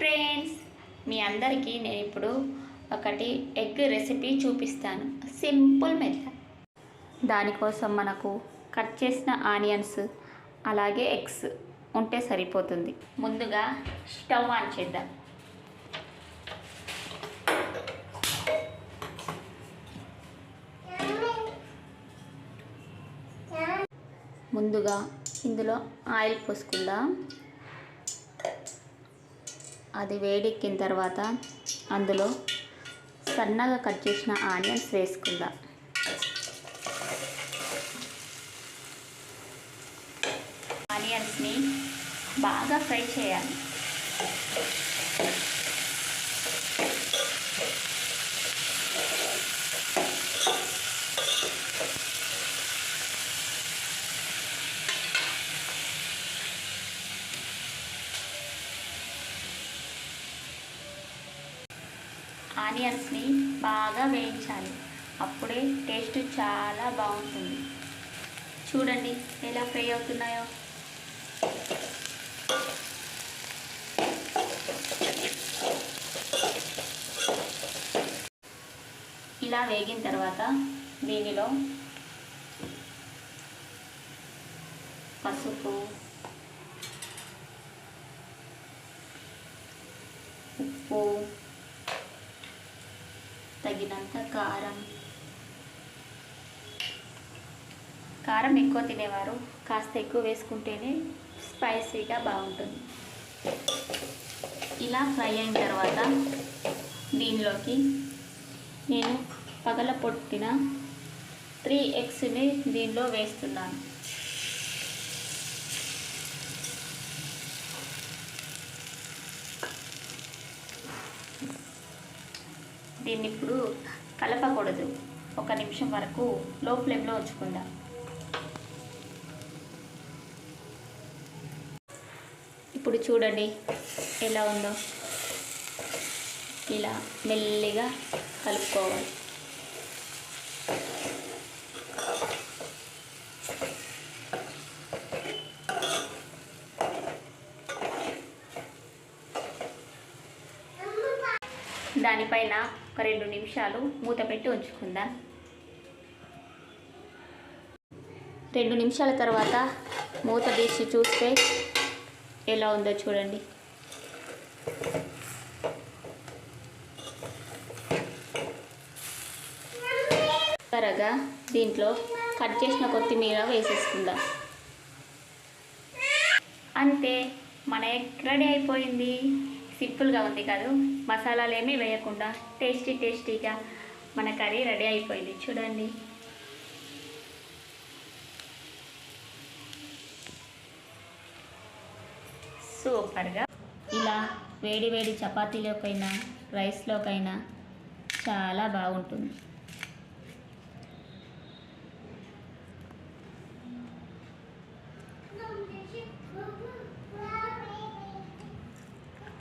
Friends, మీ అందరికీ నేను ఇప్పుడు ఒకటి ఎగ్ రెసిపీ చూపిస్తాను. Simple method. దానికోసం మనకు కట్ చేసిన ఆనియన్స్ అలాగే ఎగ్స్ ఉంటే సరిపోతుంది. ముందుగా స్టవ్ ఆన్ చేద్దాం. ముందుగా ఇందులో ఆయిల్ పోసుకుందాం. అది వేడెక్కిన తర్వాత అందులో సన్నగా కట్ చేసిన ఆనియన్స్ వేసుకుందాం. ఆనియన్స్ని బాగా ఫ్రై చేయాలి. ఆనియన్స్ని బాగా వేయించాలి. అప్పుడే టేస్ట్ చాలా బాగుంటుంది. చూడండి ఎలా ఫ్రై అవుతున్నాయో. ఇలా వేగిన తర్వాత దీనిలో పసుపు, ఉప్పు, తగినంత కారం ఎక్కువ తినేవారు కాస్త ఎక్కువ వేసుకుంటేనే స్పైసీగా బాగుంటుంది. ఇలా ఫ్రై అయిన తర్వాత దీనిలోకి నేను పగలగొట్టిన 3 ఎగ్స్ని దీనిలో వేస్తున్నాను. దీన్ని ఇప్పుడు కలపకూడదు. 1 నిమిషం వరకు లో ఫ్లేమ్లో ఉంచుకుందాం. ఇప్పుడు చూడండి ఎలా ఉందో. ఇలా మెల్లిగా కలుపుకోవాలి. దానిపైన ఒక 2 నిమిషాలు మూత పెట్టి ఉంచుకుందాం. 2 నిమిషాల తర్వాత మూత తీసి చూస్తే ఎలా ఉందో చూడండి. త్వరగా దీంట్లో కట్ చేసిన కొత్తిమీర వేసేసుకుందాం. అంతే, మన ఎగ్ రెడీ అయిపోయింది. సింపుల్గా ఉంది కాదు, మసాలాలు ఏమీ వేయకుండా టేస్టీగా మన కర్రీ రెడీ అయిపోయింది. చూడండి. సూపర్గా. ఇలా వేడి వేడి చపాతీలోకైనా రైస్లోకైనా చాలా బాగుంటుంది.